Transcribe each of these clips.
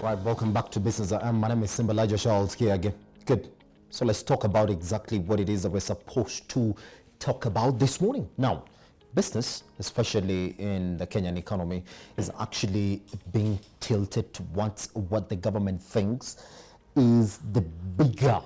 Right, welcome back to Business. My name is Simbalaja Charles here again. Good. So let's talk about exactly what it is that we're supposed to talk about this morning. Now, business, especially in the Kenyan economy, is actually being tilted towards what the government thinks is the bigger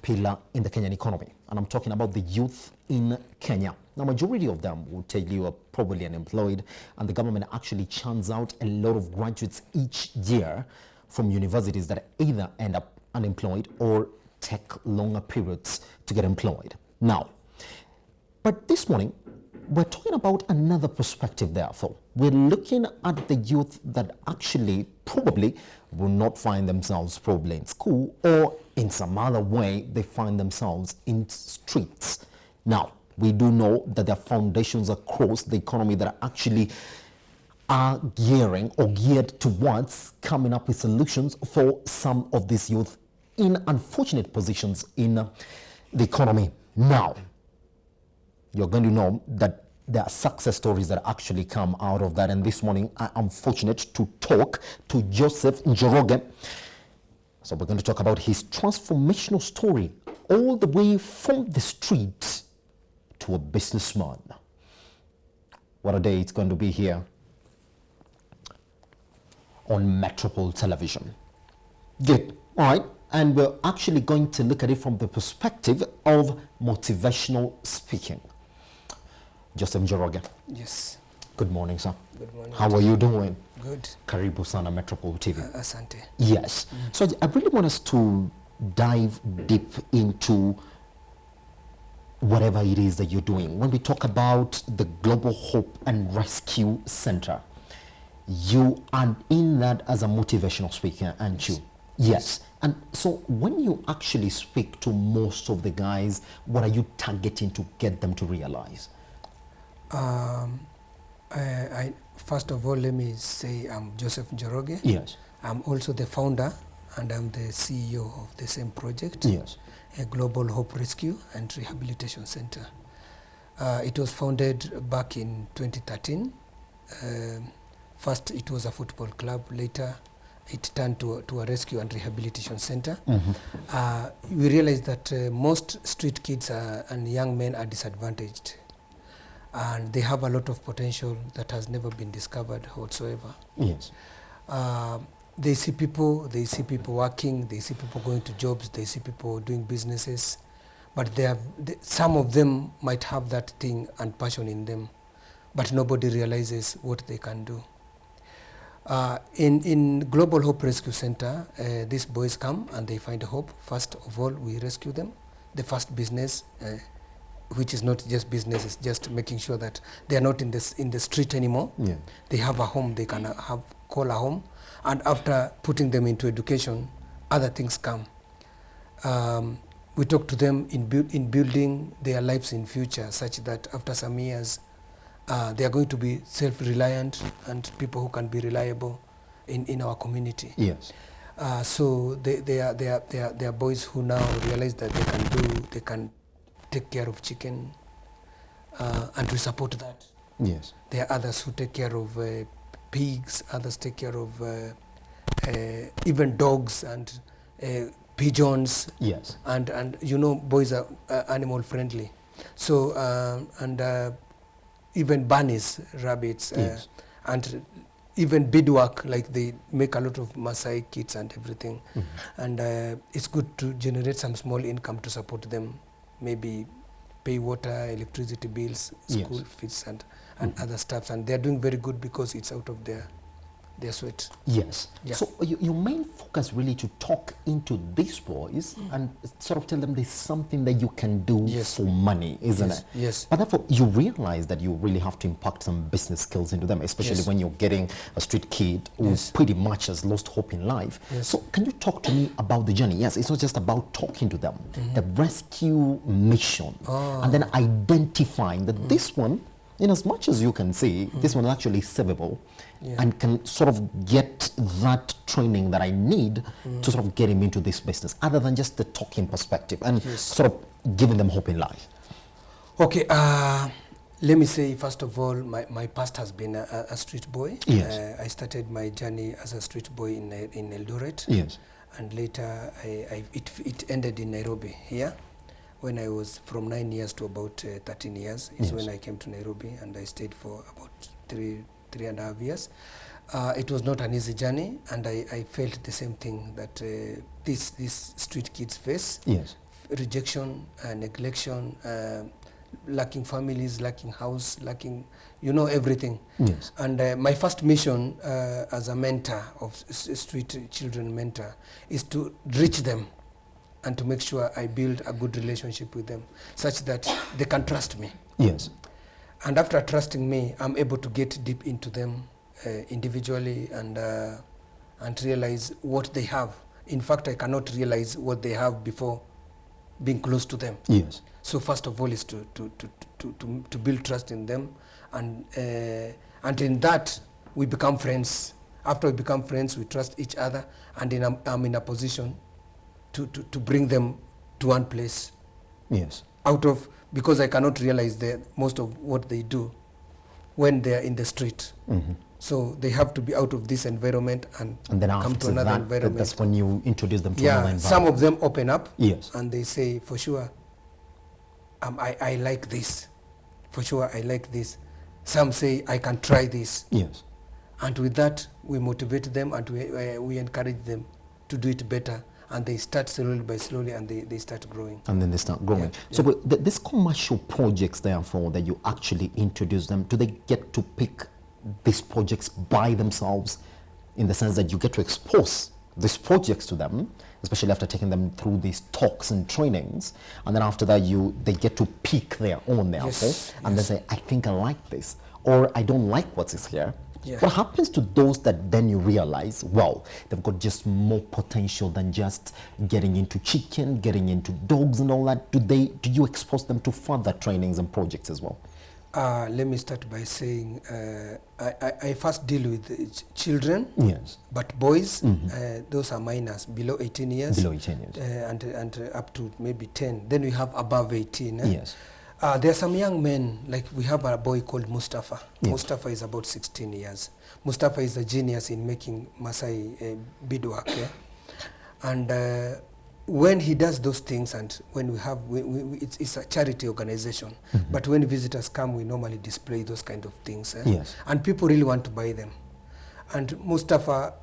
pillar in the Kenyan economy. And I'm talking about the youth in Kenya. Now, majority of them will tell you are probably unemployed, and the government actually churns out a lot of graduates each year from universities that either end up unemployed or take longer periods to get employed. Now, but this morning, we're talking about another perspective, therefore. We're looking at the youth that actually probably will not find themselves probably in school, or in some other way they find themselves in streets. Now, we do know that there are foundations across the economy that actually are geared towards coming up with solutions for some of these youth in unfortunate positions in the economy. Now, you're going to know that there are success stories that actually come out of that. And this morning, I am fortunate to talk to Joseph Njoroge. So we're going to talk about his transformational story all the way from the streets to a businessman. What a day it's going to be here on Metropole Television. Good. All right. And we're actually going to look at it from the perspective of motivational speaking. Joseph Njoroge. Yes. Good morning, sir. Good morning. How are you doing? Good. Karibu sana Metropole TV. Asante. Yes. So I really want us to dive deep into whatever it is that you're doing. When we talk about the Global Hope and Rescue Center, you are in that as a motivational speaker, aren't you? Yes. And so when you actually speak to most of the guys, what are you targeting to get them to realize? I first of all, let me say I'm Joseph Njoroge. Yes. I'm also the founder and I'm the CEO of the same project. Yes. A Global Hope Rescue and Rehabilitation Center. It was founded back in 2013. First it was a football club, later it turned to a rescue and rehabilitation center. We realized that most street kids and young men are disadvantaged, and they have a lot of potential that has never been discovered whatsoever. Yes. They see people working, they see people going to jobs, they see people doing businesses, but some of them might have that thing and passion in them, but nobody realizes what they can do. In Global Hope Rescue Center, these boys come and they find hope. First of all, we rescue them. The first business, which is not just business, is just making sure that they are not in the street anymore. Yeah. They have a home, they can call a home. And after putting them into education, other things come. We talk to them in building their lives in future, such that after some years, they are going to be self-reliant and people who can be reliable in our community. Yes. So they are boys who now realize that they can take care of chicken, and we support that. Yes. There are others who take care of pigs, others take care of even dogs and pigeons. Yes. And you know, boys are animal friendly. So even bunnies, rabbits, yes. And even beadwork, like they make a lot of Maasai kits and everything. And it's good to generate some small income to support them, maybe pay water, electricity bills, school fees and other stuff. And they're doing very good because it's out of their sweat. Yes. Yeah. So your main focus really to talk into these boys and sort of tell them there's something that you can do for money, isn't it? Yes. But therefore, you realize that you really have to impact some business skills into them, especially when you're getting a street kid who pretty much has lost hope in life. Yes. So can you talk to me about the journey? Yes, it's not just about talking to them, the rescue mission, and then identifying that this one, in as much as you can see, this one is actually savable and can sort of get that training that I need to sort of get him into this business, other than just the talking perspective and sort of giving them hope in life. Okay, Let me say, first of all, my past has been a street boy. Yes. I started my journey as a street boy in Eldoret. Yes. And later it ended in Nairobi here. When I was from 9 years to about 13 years is Yes. when I came to Nairobi, and I stayed for about three and a half years. It was not an easy journey, and I felt the same thing that these street kids face. Yes. Rejection, neglection, lacking families, lacking house, lacking, everything. Yes. And my first mission as a mentor of street children mentor is to reach them and to make sure I build a good relationship with them such that they can trust me. Yes. And after trusting me, I'm able to get deep into them individually and realize what they have. In fact, I cannot realize what they have before being close to them. Yes. So first of all is to build trust in them, and in that we become friends. After we become friends, we trust each other, and I'm in a position to bring them to one place. Yes. Because I cannot realize most of what they do when they are in the street. Mm-hmm. So they have to be out of this environment and then come after to another that, environment. that's when you introduce them to another environment. Some of them open up. Yes. And they say, for sure, I like this. For sure, I like this. Some say, I can try this. Yes. And with that, we motivate them and we encourage them to do it better. And they start slowly by slowly, and they start growing. And then they start growing. Yeah, So but these commercial projects, therefore, that you actually introduce them, do they get to pick these projects by themselves, in the sense that you get to expose these projects to them, especially after taking them through these talks and trainings, and then after that they get to pick their own, therefore, and then say, I think I like this, or I don't like what is here. Yeah. What happens to those that then you realize, well, they've got just more potential than just getting into chicken, getting into dogs and all that? Do you expose them to further trainings and projects as well? Let me start by saying I first deal with children. Yes. But boys, those are minors, below 18 years. Below 18 years. And up to maybe 10. Then we have above 18. Yes. There are some young men, like we have a boy called Mustafa. Yes. Mustafa is about 16 years. Mustafa is a genius in making Maasai beadwork. Yeah? And when he does those things, and when it's a charity organization, but when visitors come, we normally display those kind of things. Yes. And people really want to buy them. And Mustafa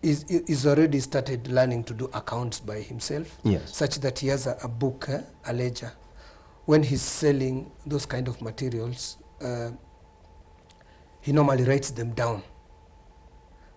is already started learning to do accounts by himself, Yes. such that he has a book, a ledger. When he's selling those kind of materials, he normally writes them down.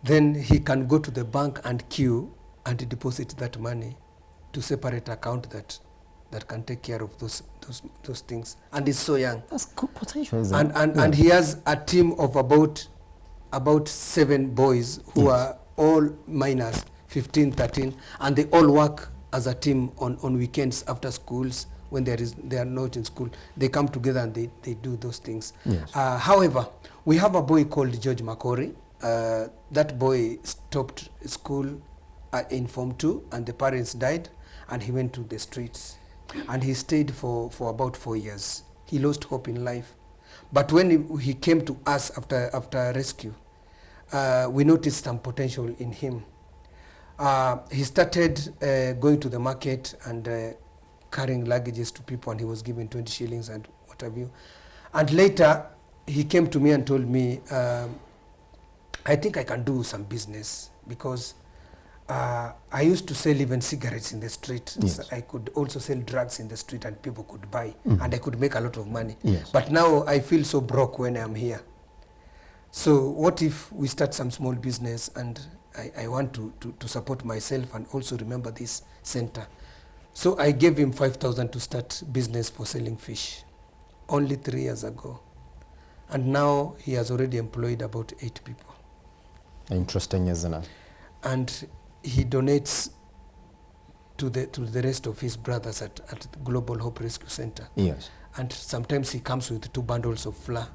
Then he can go to the bank and queue and deposit that money to separate account that can take care of those things. And he's so young. That's good potential, isn't it? And he has a team of about 7 boys who Yes. are all minors, 15, 13, and they all work as a team on weekends after schools. When they are not in school, they come together and they do those things. Yes. However, we have a boy called George Makori. That boy stopped school in Form 2, and the parents died, and he went to the streets. And he stayed for about 4 years. He lost hope in life. But when he came to us after rescue, we noticed some potential in him. He started going to the market and carrying luggages to people, and he was given 20 shillings and what have you. And later, he came to me and told me, I think I can do some business, because I used to sell even cigarettes in the street. Yes. So I could also sell drugs in the street and people could buy, and I could make a lot of money. Yes. But now I feel so broke when I'm here. So what if we start some small business, and I want to support myself and also remember this center. So I gave him 5,000 to start business for selling fish, only 3 years ago. And now he has already employed about 8 people. Interesting, isn't it? And he donates to the rest of his brothers at Global Hope Rescue Center. Yes. And sometimes he comes with 2 bundles of flour.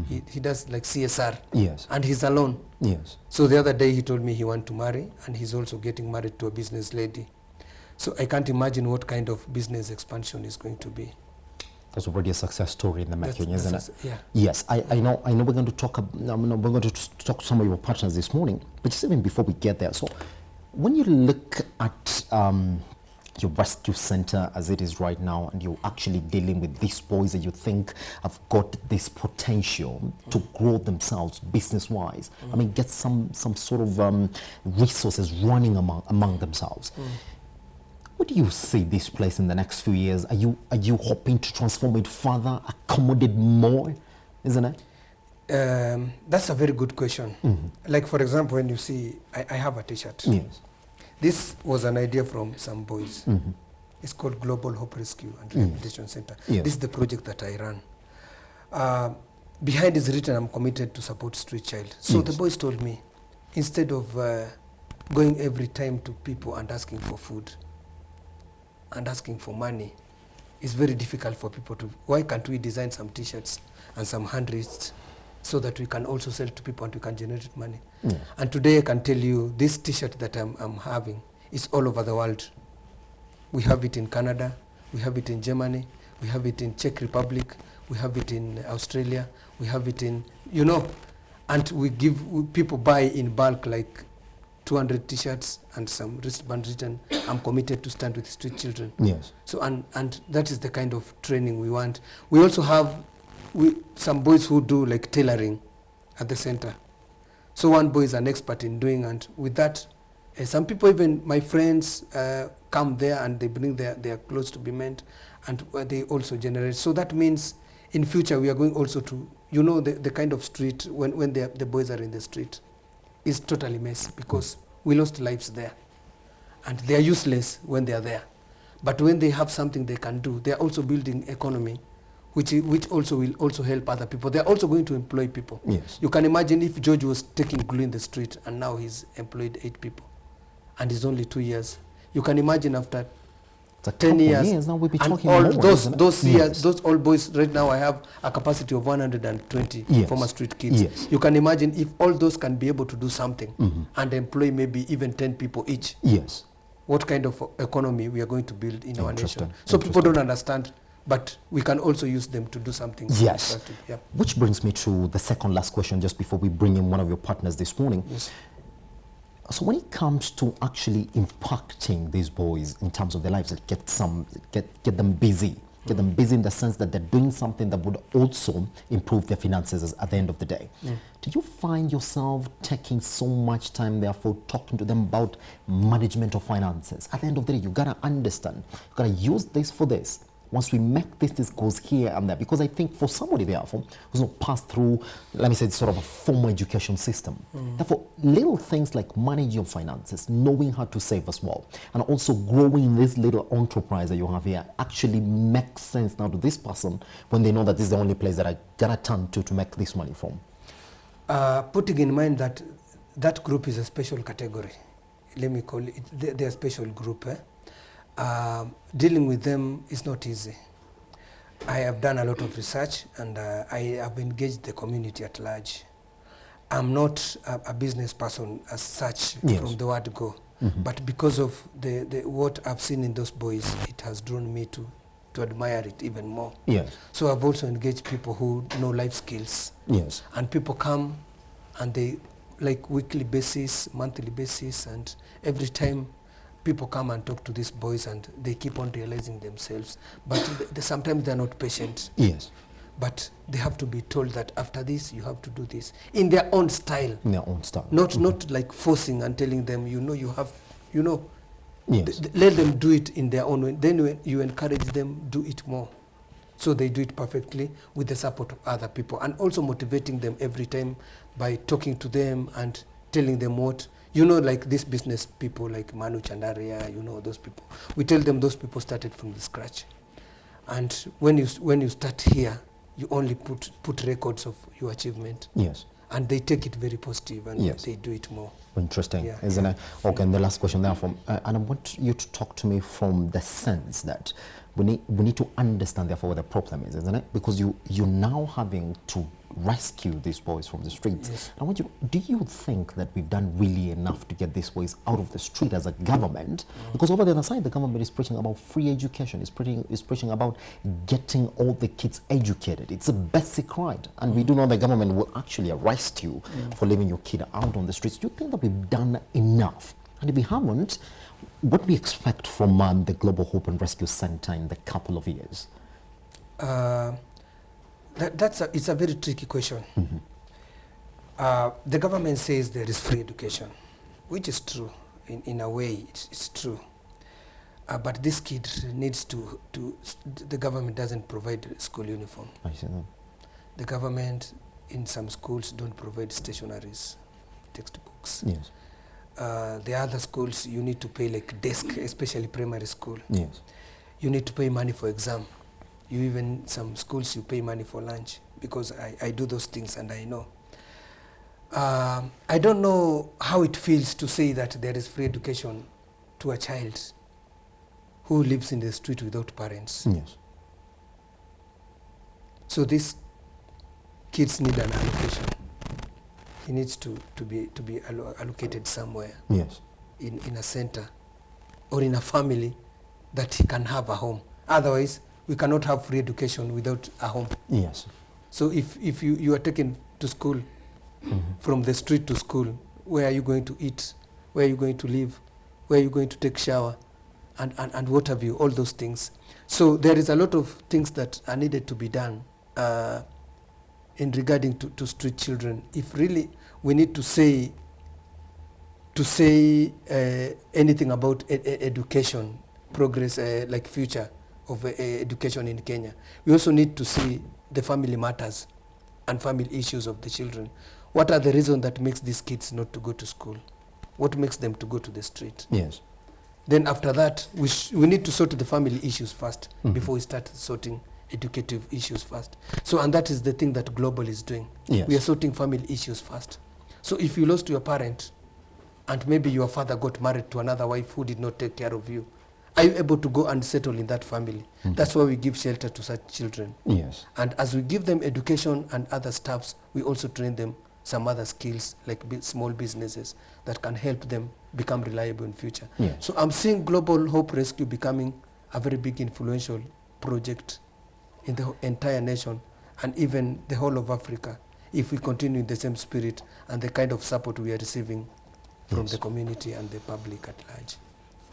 He does like CSR. Yes. And he's alone. Yes. So the other day he told me he wants to marry, and he's also getting married to a business lady. So I can't imagine what kind of business expansion is going to be. That's already a success story in the making, isn't it? Yeah. Yes, I know we're going to talk. We're going to talk to some of your partners this morning, but just even before we get there, so when you look at your rescue center as it is right now, and you're actually dealing with these boys that you think have got this potential to grow themselves business-wise, I mean, get some sort of resources running among themselves. What do you see this place in the next few years? Are you hoping to transform it further, accommodate more, isn't it? That's a very good question. Like, for example, when you see, I have a T-shirt. Yes. This was an idea from some boys. It's called Global Hope Rescue and Rehabilitation Center. Yes. This is the project that I run. Behind is written, I'm committed to support street child. So the boys told me, instead of going every time to people and asking for food and asking for money, it's very difficult for people to, why can't we design some T-shirts and some handwrits so that we can also sell to people and we can generate money? And today I can tell you, this T-shirt that I'm having is all over the world. We have it in Canada, we have it in Germany, we have it in Czech Republic, we have it in Australia, we have it in, and people buy in bulk, like 200 T-shirts and some wristband written, I'm committed to stand with street children. Yes. So, and that is the kind of training we want. We also have some boys who do like tailoring at the center. So one boy is an expert in doing, and with that, some people, even my friends, come there and they bring their clothes to be mended, and they also generate. So that means in future we are going also to, the kind of street, when the boys are in the street, is totally messy because we lost lives there. And they are useless when they are there. But when they have something they can do, they are also building economy, which also will also help other people. They are also going to employ people. Yes. You can imagine if George was taking glue in the street and now he's employed 8 people and it's only 2 years. You can imagine after 10 years, now we'll be and talking all more, those years, yes. those old boys, right now I have a capacity of 120 Yes. former street kids. Yes. You can imagine if all those can be able to do something and employ maybe even 10 people each, Yes. what kind of economy we are going to build in our Interesting. nation. So people don't understand, but we can also use them to do something. Yes. constructive. Yeah. Which brings me to the second last question just before we bring in one of your partners this morning. Yes. So when it comes to actually impacting these boys in terms of their lives, get them busy. Get them busy in the sense that they're doing something that would also improve their finances at the end of the day. Do you find yourself taking so much time, therefore, talking to them about management of finances? At the end of the day, you gotta understand, you gotta use this for this. Once we make this goes here and there. Because I think for somebody, therefore, who's not passed through, let me say, sort of a formal education system, therefore, little things like managing your finances, knowing how to save as well, and also growing this little enterprise that you have here actually makes sense now to this person when they know that this is the only place that I gotta turn to make this money from. Putting in mind that that group is a special category, let me call it, they're a special group. Dealing with them is not easy. I have done a lot of research and I have engaged the community at large. I'm not a business person as such from the word go, but because of what I've seen in those boys, it has drawn me to admire it even more. Yes. So I've also engaged people who know life skills. Yes. And people come and they, like weekly basis, monthly basis, and every time people come and talk to these boys and they keep on realizing themselves. But sometimes they're not patient. Yes. But they have to be told that after this, you have to do this in their own style. In their own style. Not like forcing and telling them, you have, Yes. let them do it in their own way. Then when you encourage them, do it more. So they do it perfectly with the support of other people, and also motivating them every time by talking to them and telling them what, like these business people like Manu Chandaria, those people. We tell them those people started from the scratch. And when you start here, you only put records of your achievement. Yes. And they take it very positive and Yes. they do it more. Interesting, isn't it? Okay, and the last question there and I want you to talk to me from the sense that we need to understand therefore what the problem is, isn't it? Because you're now having to rescue these boys from the streets. Yes. I want you, do you think that we've done really enough to get these boys out of the street as a government? Because over the other side, the government is preaching about free education, is preaching about getting all the kids educated. It's a basic right. And we do know the government will actually arrest you for leaving your kid out on the streets. Do you think that we've done enough? And if we haven't, what do we expect from the Global Hope and Rescue Center in the couple of years? It's a very tricky question. The government says there is free education, which is true. In a way, it's true. But this kid needs to, the government doesn't provide school uniform. I see that. The government in some schools don't provide stationaries, textbooks. Yes. The other schools, you need to pay like desk, especially primary school. Yes. You need to pay money for exam. You even, some schools, you pay money for lunch, because I do those things and I know. I don't know how it feels to say that there is free education to a child who lives in the street without parents. Yes. So these kids need an allocation. He needs to be allocated somewhere. Yes. In a center or in a family that he can have a home. Otherwise, we cannot have free education without a home. Yes. So if you are taken to school, from the street to school, where are you going to eat? Where are you going to live? Where are you going to take shower? And what have you, all those things. So there is a lot of things that are needed to be done in regarding to street children. If really we need to say anything about education, progress, like future of education in Kenya, we also need to see the family matters and family issues of the children. What are the reasons that makes these kids not to go to school? What makes them to go to the street? Yes. Then after that, we need to sort the family issues first before we start sorting educative issues first. So, and that is the thing that Global is doing. Yes. We are sorting family issues first. So if you lost your parent and maybe your father got married to another wife who did not take care of you, are you able to go and settle in that family? That's why we give shelter to such children. Yes. And as we give them education and other stuffs, we also train them some other skills like small businesses that can help them become reliable in future. Yes. So I'm seeing Global Hope Rescue becoming a very big influential project in the entire nation and even the whole of Africa, if we continue in the same spirit and the kind of support we are receiving from the community and the public at large.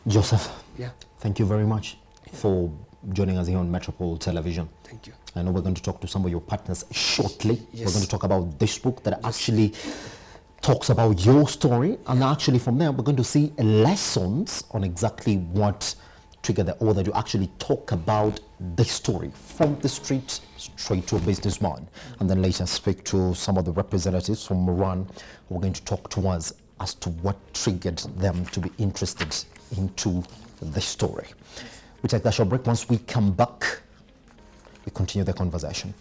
Joseph, Yeah. thank you very much for joining us here on Metropole Television. Thank you. I know we're going to talk to some of your partners shortly. Yes. We're going to talk about this book that actually talks about your story, and actually from there we're going to see lessons on exactly what triggered the author to actually talk about this story from the street straight to a businessman, and then later speak to some of the representatives from Moran who are going to talk to us as to what triggered them to be interested into the story. We take that short break. Once we come back, we continue the conversation.